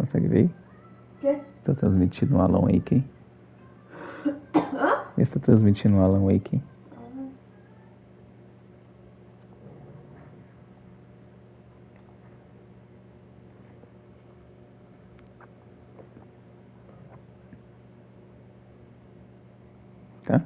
Consegue ver? Quê? Tá transmitindo um Alan Wake, hein? Hã? Vê se tá transmitindo um Alan Wake. Tá?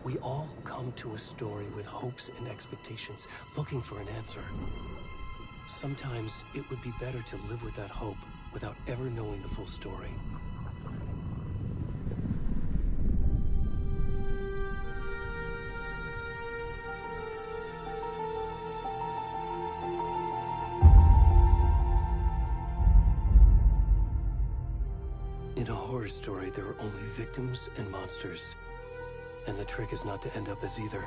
We all come to a story with hopes and expectations, looking for an answer. Sometimes it would be better to live with that hope without ever knowing the full story. In a horror story, there are only victims and monsters. And the trick is not to end up as either.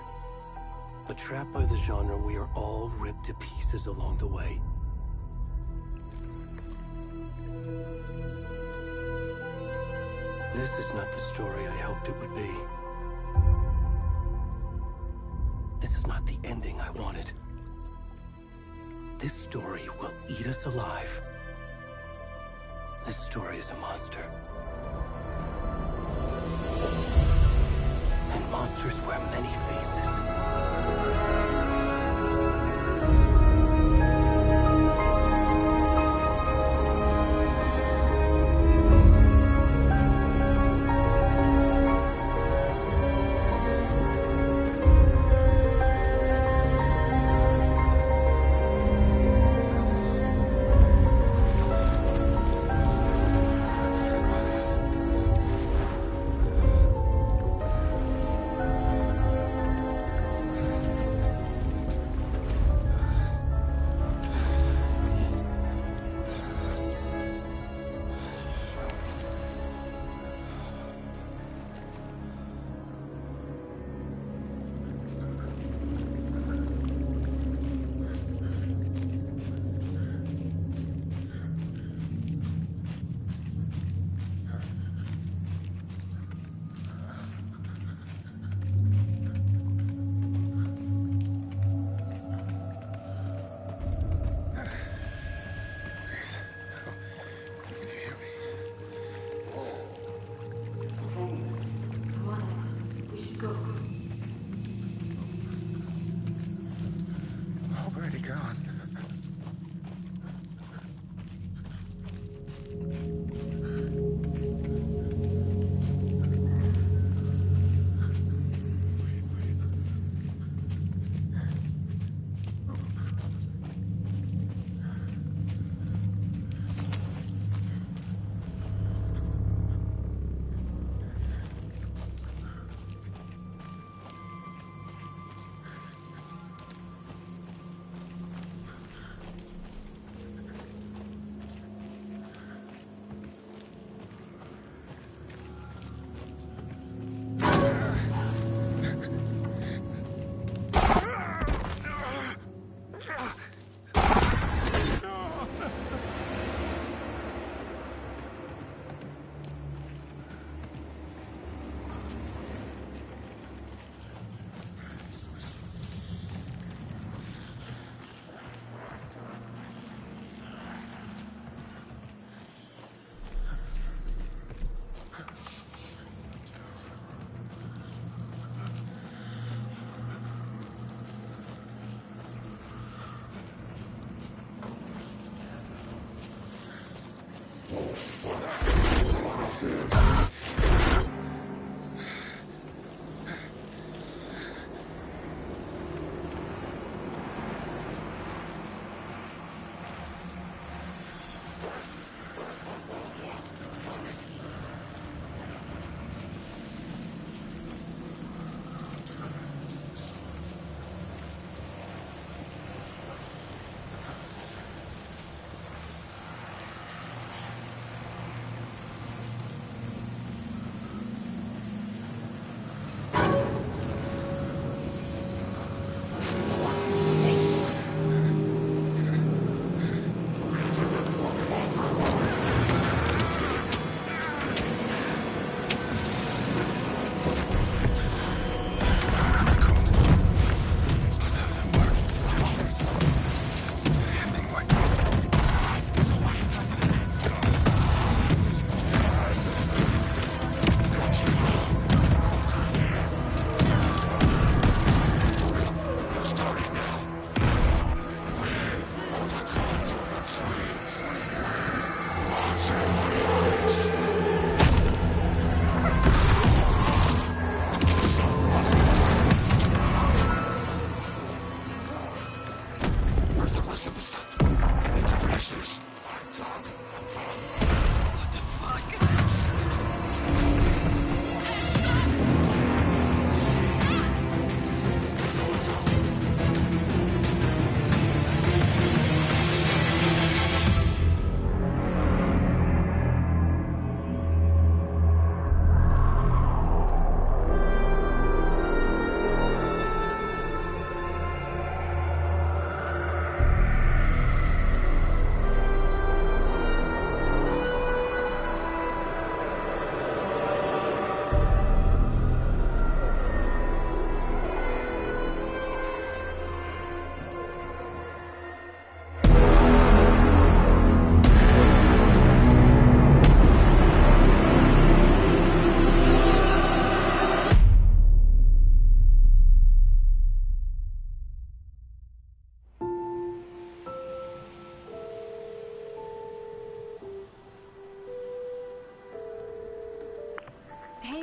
But trapped by the genre, we are all ripped to pieces along the way. This is not the story I hoped it would be. This is not the ending I wanted. This story will eat us alive. This story is a monster. And monsters wear many faces.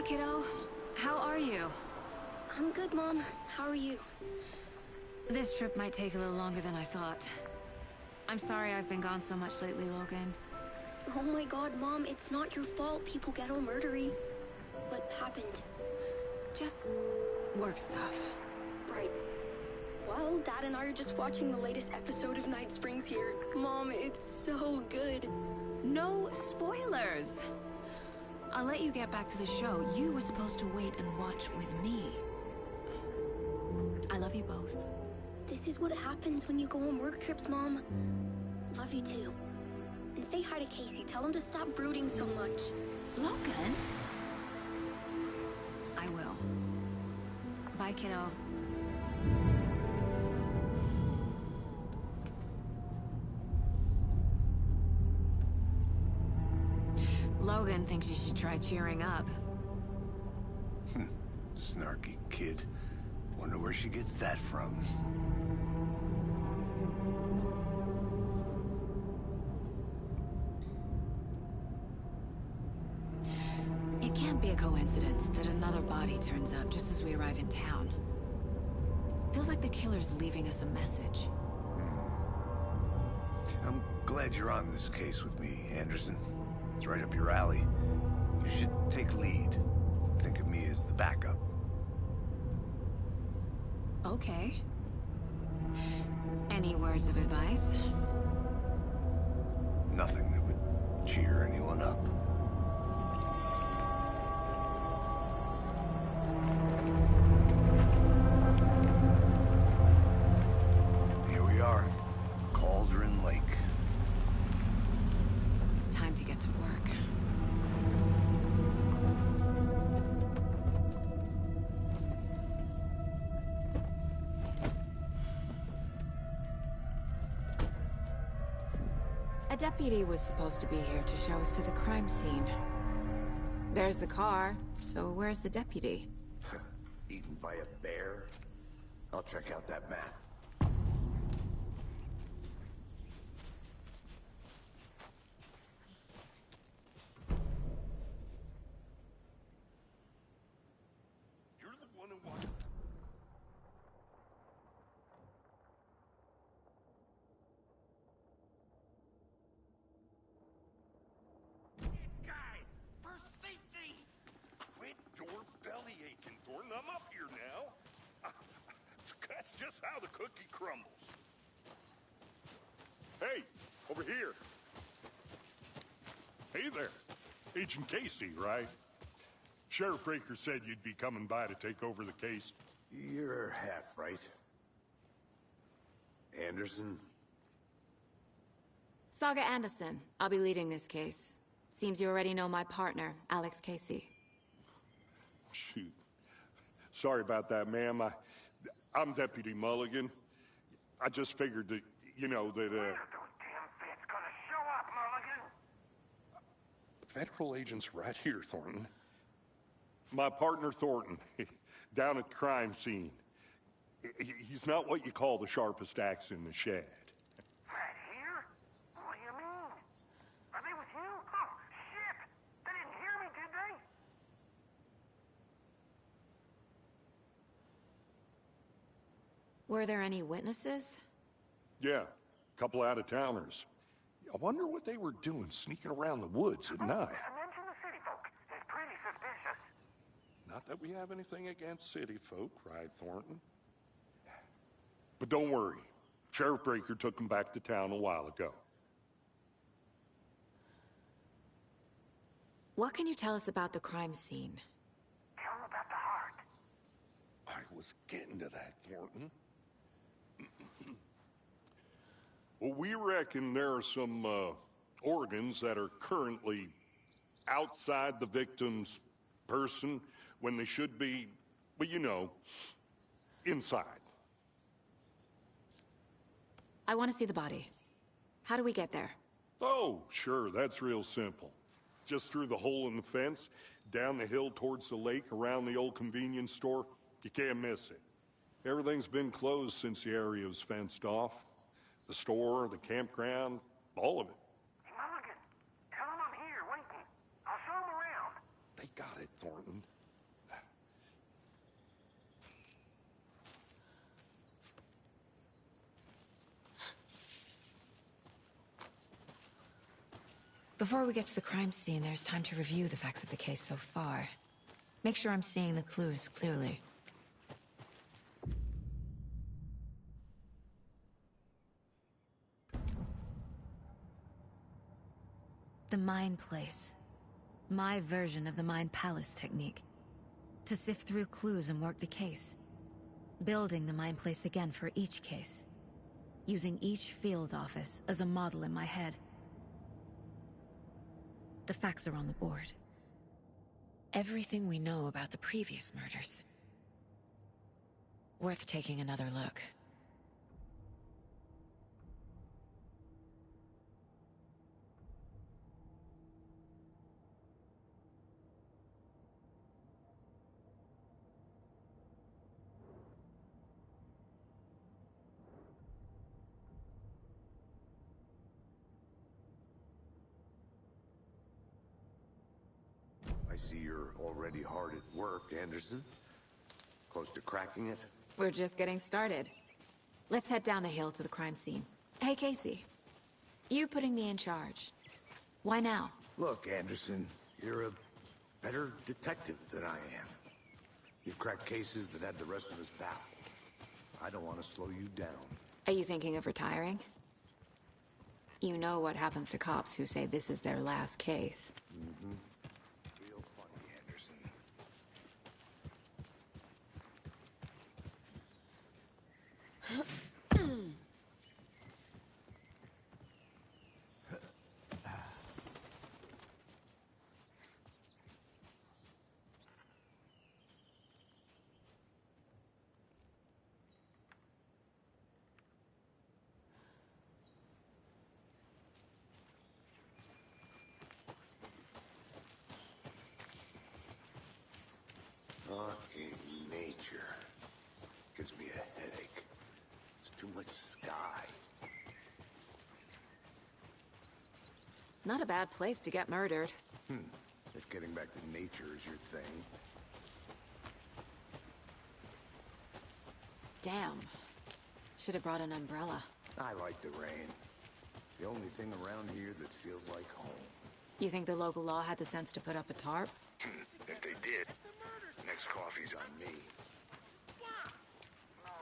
Hey, kiddo. How are you? I'm good, Mom. How are you? This trip might take a little longer than I thought. I'm sorry I've been gone so much lately, Logan. Oh my god, Mom, it's not your fault people get all murdery. What happened? Just work stuff. Right. Well, Dad and I are just watching the latest episode of Night Springs here. Mom, it's so good. No spoilers! I'll let you get back to the show. You were supposed to wait and watch with me. I love you both. This is what happens when you go on work trips, Mom. Love you too. And say hi to Casey. Tell him to stop brooding so much. Logan? I will. Bye, kiddo. Logan thinks you should try cheering up. Snarky kid. Wonder where she gets that from. It can't be a coincidence that another body turns up just as we arrive in town. Feels like the killer's leaving us a message. I'm glad you're on this case with me, Anderson. It's right up your alley. You should take lead. Think of me as the backup. Okay. Any words of advice? Nothing that would cheer anyone up. Here we are. Cauldron Lake. Time to get to work. A deputy was supposed to be here to show us to the crime scene. There's the car, so where's the deputy? Eaten by a bear? I'll check out that map. You're the one who wants... Guy! First safety! Quit your belly aching, Thornton. I'm up here now. That's just how the cookie crumbles. Hey, over here. Hey there. Agent Casey, right? Sheriff Breaker said you'd be coming by to take over the case. You're half right. Anderson? Saga Anderson. I'll be leading this case. Seems you already know my partner, Alex Casey. Shoot. Sorry about that, ma'am. I'm Deputy Mulligan. I just figured that, you know, that, When are those damn feds gonna show up, Mulligan? Federal agents right here, Thornton. My partner, Thornton, down at the crime scene. He's not what you call the sharpest axe in the shed. Right here? What do you mean? Are they with you? Oh, shit! They didn't hear me, did they? Were there any witnesses? Yeah, a couple out-of-towners. I wonder what they were doing sneaking around the woods at night. Mention the city folk. It's pretty suspicious. Not that we have anything against city folk, right, Thornton? But don't worry. Sheriff Breaker took them back to town a while ago. What can you tell us about the crime scene? Tell them about the heart. I was getting to that, Thornton. Well, we reckon there are some organs that are currently outside the victim's person when they should be, well, you know, inside. I want to see the body. How do we get there? Oh, sure, that's real simple. Just through the hole in the fence, down the hill towards the lake, around the old convenience store. You can't miss it. Everything's been closed since the area was fenced off. The store, the campground, all of it. Hey, Mulligan, tell them I'm here waiting. I'll show them around. They got it, Thornton. Before we get to the crime scene, there's time to review the facts of the case so far. Make sure I'm seeing the clues clearly. The Mind Place. My version of the Mind Palace technique. To sift through clues and work the case. Building the Mind Place again for each case. Using each field office as a model in my head. The facts are on the board. Everything we know about the previous murders. Worth taking another look. I see you're already hard at work, Anderson. Close to cracking it? We're just getting started. Let's head down the hill to the crime scene. Hey, Casey. You putting me in charge. Why now? Look, Anderson, you're a better detective than I am. You've cracked cases that had the rest of us baffled. I don't want to slow you down. Are you thinking of retiring? You know what happens to cops who say this is their last case. Mm-hmm. Real funny, Anderson. Fucking nature. Gives me a headache. There's too much sky. Not a bad place to get murdered. If getting back to nature is your thing. Damn. Should have brought an umbrella. I like the rain. The only thing around here that feels like home. You think the local law had the sense to put up a tarp? If they did, next coffee's on me. No,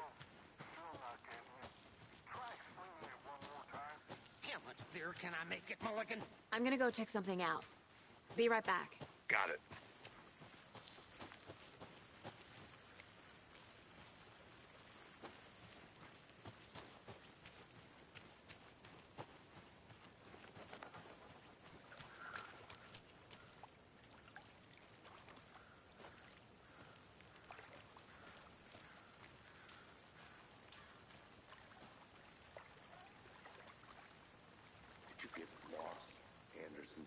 still not getting it. Try explaining it one more time. How much clearer can I make it, Mulligan? I'm gonna go check something out. Be right back. Got it. Did you get lost, Anderson?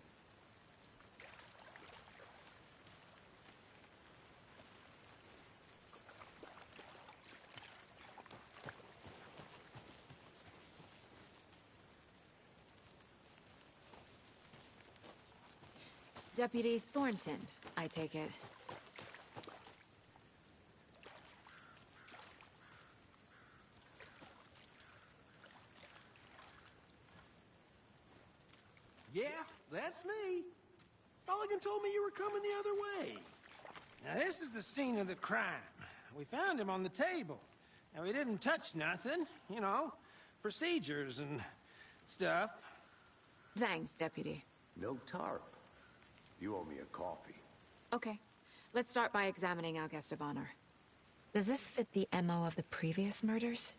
Deputy Thornton, I take it. Yeah, that's me. Mulligan told me you were coming the other way. Now, this is the scene of the crime. We found him on the table. Now, we didn't touch nothing, you know, procedures and stuff. Thanks, Deputy. No tarp. You owe me a coffee. Okay. Let's start by examining our guest of honor. Does this fit the MO of the previous murders?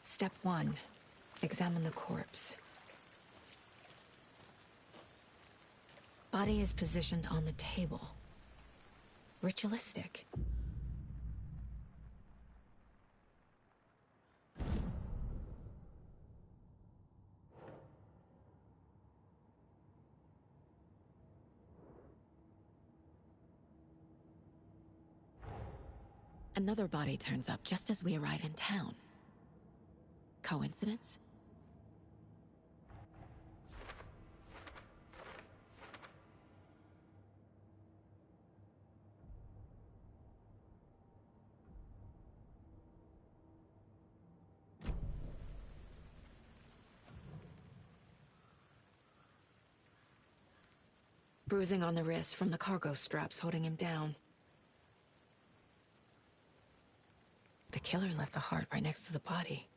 Step 1. Examine the corpse. Body is positioned on the table. Ritualistic. Another body turns up just as we arrive in town. Coincidence? bruising on the wrist from the cargo straps holding him down. The killer left the heart right next to the body.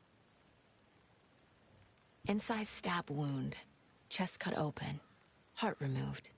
Inside stab wound, chest cut open, heart removed.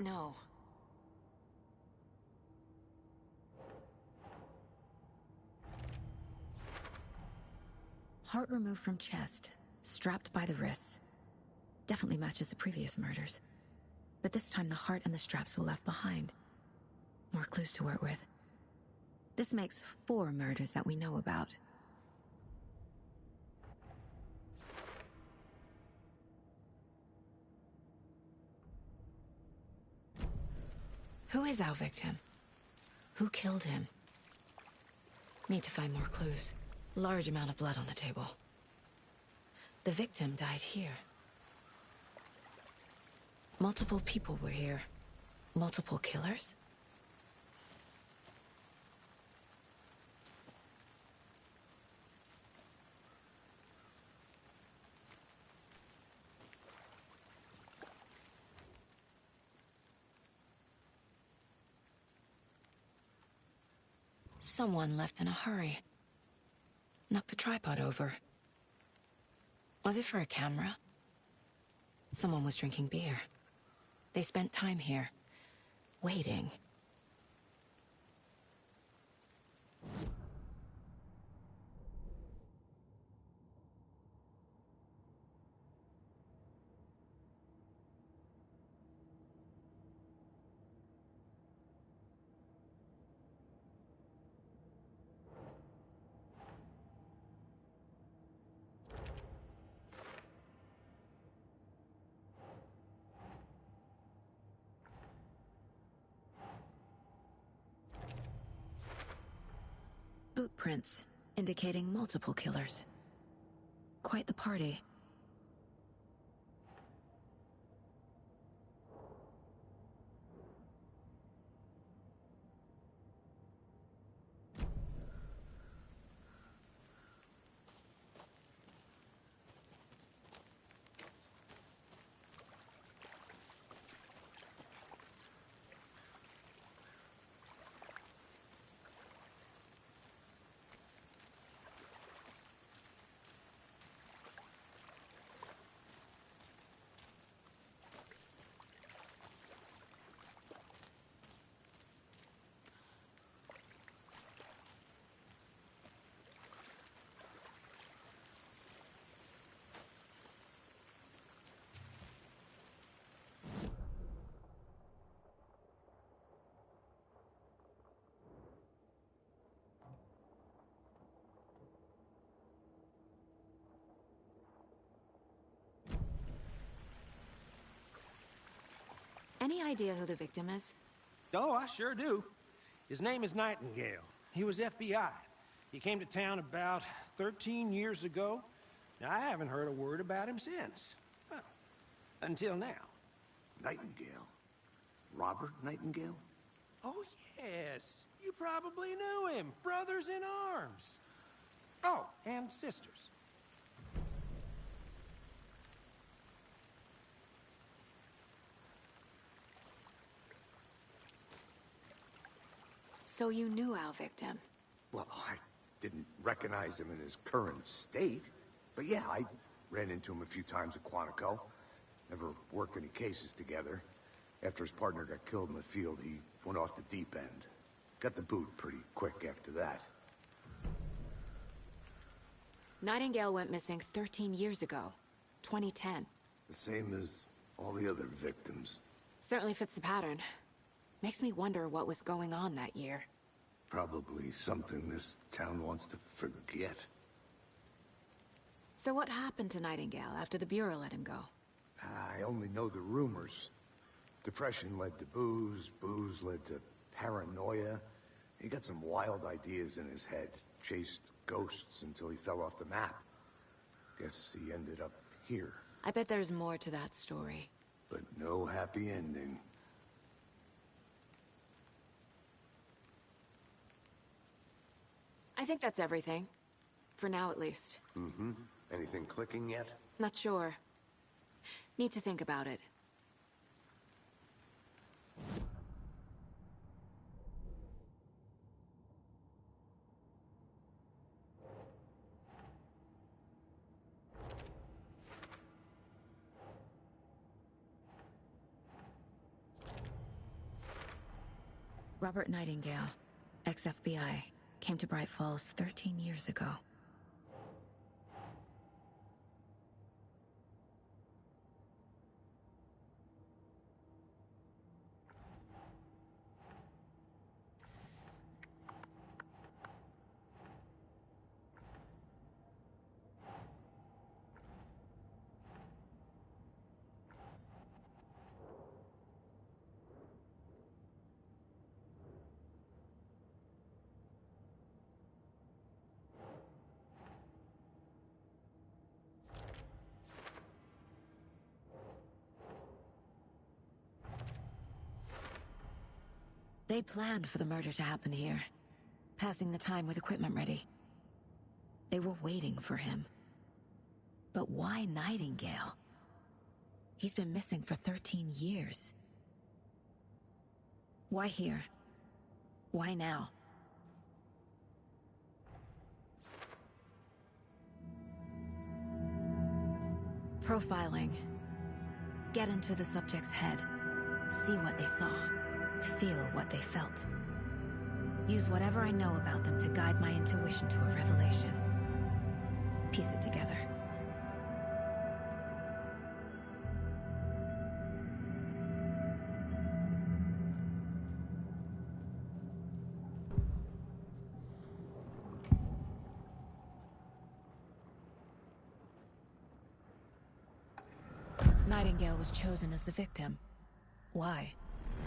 No. Heart removed from chest, strapped by the wrists. Definitely matches the previous murders. But this time the heart and the straps were left behind. More clues to work with. This makes 4 murders that we know about. Who is our victim? Who killed him? Need to find more clues. Large amount of blood on the table. The victim died here. Multiple people were here. Multiple killers? Someone left in a hurry. Knocked the tripod over. Was it for a camera? Someone was drinking beer. They spent time here, waiting. Boot prints, indicating multiple killers. Quite the party. Any idea who the victim is? Oh, I sure do. His name is Nightingale. He was FBI. He came to town about 13 years ago. Now, I haven't heard a word about him since. Well, until now. Nightingale? Robert Nightingale? Oh, yes. You probably knew him. Brothers in arms. Oh, and sisters. So you knew our victim? Well, I didn't recognize him in his current state. But yeah, I ran into him a few times at Quantico. Never worked any cases together. After his partner got killed in the field, he went off the deep end. Got the boot pretty quick after that. Nightingale went missing 13 years ago. 2010. The same as all the other victims. Certainly fits the pattern. Makes me wonder what was going on that year. Probably something this town wants to forget. So what happened to Nightingale after the Bureau let him go? I only know the rumors. Depression led to booze, booze led to paranoia. He got some wild ideas in his head, chased ghosts until he fell off the map. Guess he ended up here. I bet there's more to that story. But no happy ending. I think that's everything. For now, at least. Mm-hmm. Anything clicking yet? Not sure. Need to think about it. Robert Nightingale, ex-FBI, came to Bright Falls 13 years ago. They planned for the murder to happen here, passing the time with equipment ready. They were waiting for him. But why Nightingale? He's been missing for 13 years. Why here? Why now? Profiling. Get into the subject's head. See what they saw. Feel what they felt. Use whatever I know about them to guide my intuition to a revelation. Piece it together. Nightingale was chosen as the victim. Why?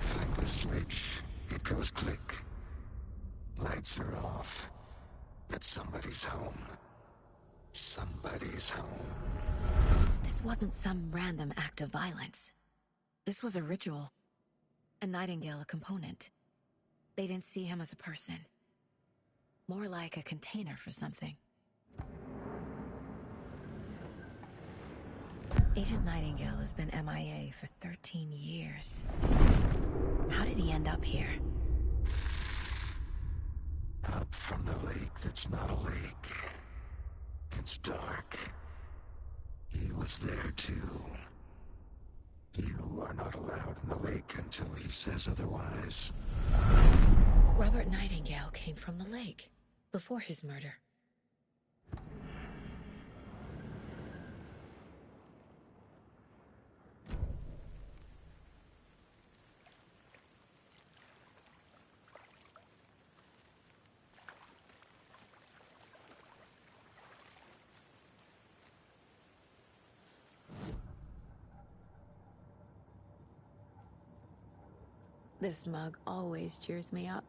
Flick the switch. It goes click. Lights are off. But somebody's home. Somebody's home. This wasn't some random act of violence. This was a ritual. A Nightingale a component. They didn't see him as a person. More like a container for something. Agent Nightingale has been MIA for 13 years. How did he end up here? Up from the lake that's not a lake. It's dark. He was there too. You are not allowed in the lake until he says otherwise. Robert Nightingale came from the lake, before his murder. This mug always cheers me up.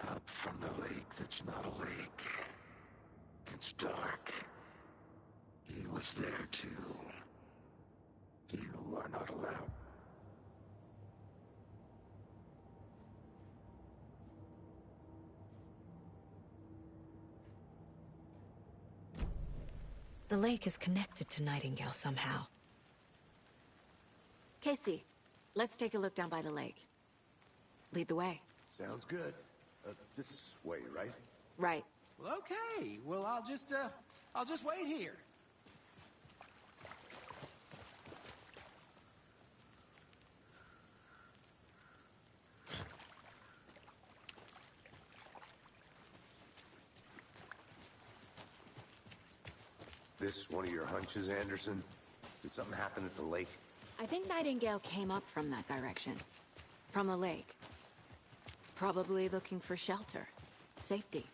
Up from the lake that's not a lake. It's dark. He was there too. You are not allowed. The lake is connected to Nightingale somehow. Casey, let's take a look down by the lake. Lead the way. Sounds good. This way, right? Right. Well, okay. Well, I'll just wait here. This one of your hunches, Anderson? Did something happen at the lake? I think Nightingale came up from that direction. From the lake. Probably looking for shelter. Safety.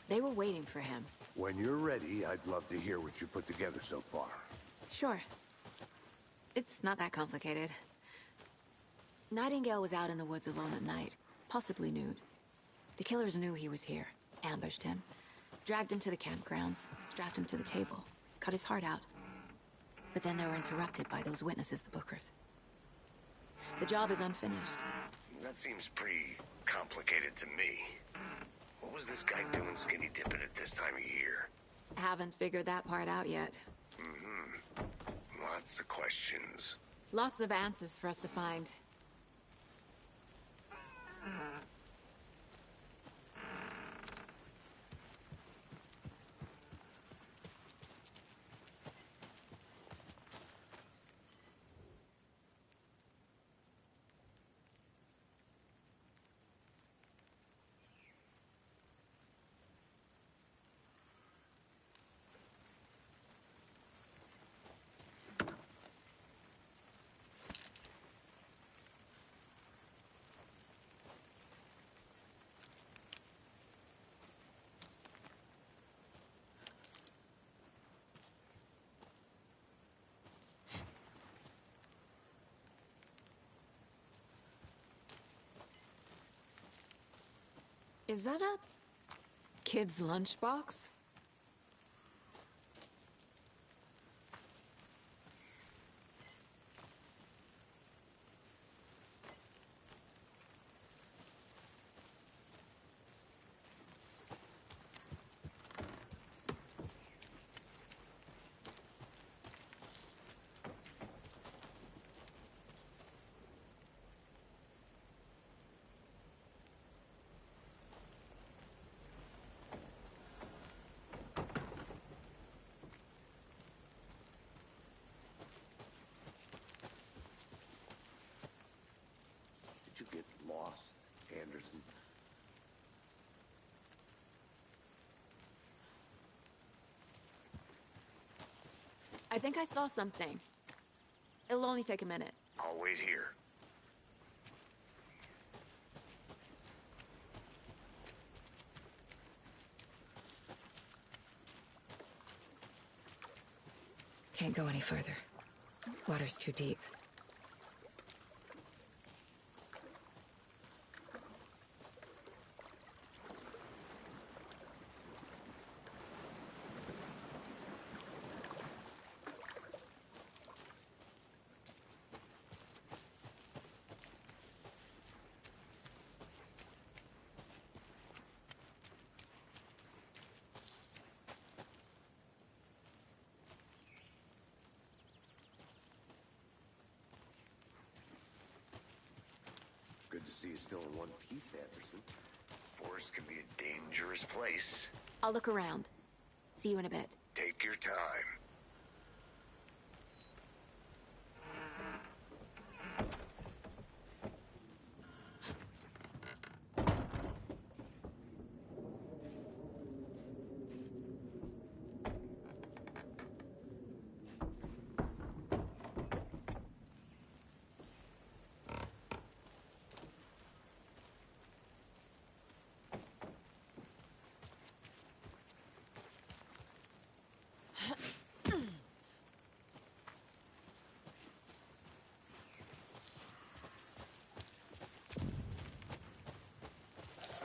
They were waiting for him. When you're ready, I'd love to hear what you put together so far. Sure. It's not that complicated. Nightingale was out in the woods alone at night, possibly nude. The killers knew he was here, ambushed him, dragged him to the campgrounds, strapped him to the table, cut his heart out. But then they were interrupted by those witnesses, the Bookers. The job is unfinished. That seems pretty complicated to me. What was this guy doing skinny dipping at this time of year? Haven't figured that part out yet. Lots of questions. Lots of answers for us to find. Is that a kid's lunchbox? Did you get lost, Anderson? I think I saw something. It'll only take a minute. I'll wait here. Can't go any further. Water's too deep. Good to see you still in one piece, Anderson. Forest can be a dangerous place. I'll look around. See you in a bit. Take your time.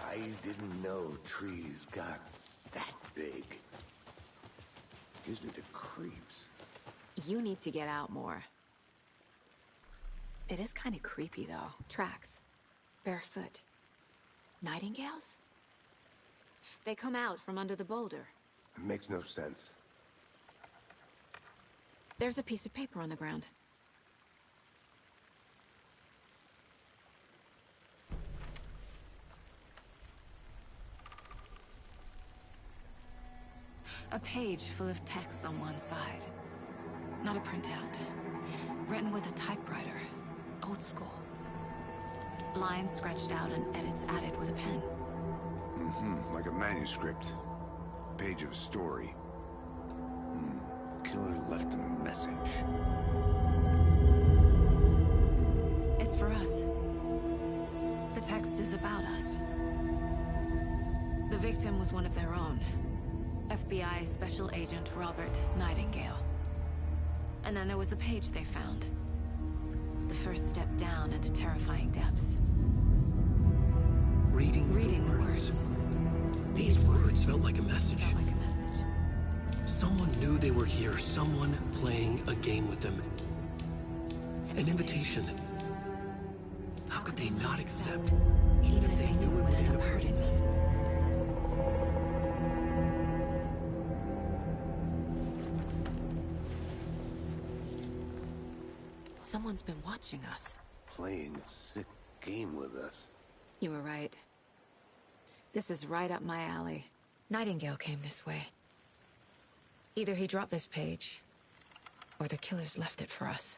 I didn't know trees got that big. Gives me the creeps. You need to get out more. It is kind of creepy, though. Tracks. Barefoot. Nightingales? They come out from under the boulder. It makes no sense. There's a piece of paper on the ground. A page full of text on one side. Not a printout. Written with a typewriter. Old school. Lines scratched out and edits added with a pen. Like a manuscript. Page of a story. Killer left a message. It's for us. The text is about us. The victim was one of their own. FBI Special Agent Robert Nightingale. And then there was the page they found. The first step down into terrifying depths. Reading the words. These words felt like a message. Someone knew they were here, someone playing a game with them. An invitation. How could they not accept, even if they knew it would end up hurting them? Someone's been watching us. Playing a sick game with us. You were right. This is right up my alley. Nightingale came this way. Either he dropped this page, or the killers left it for us.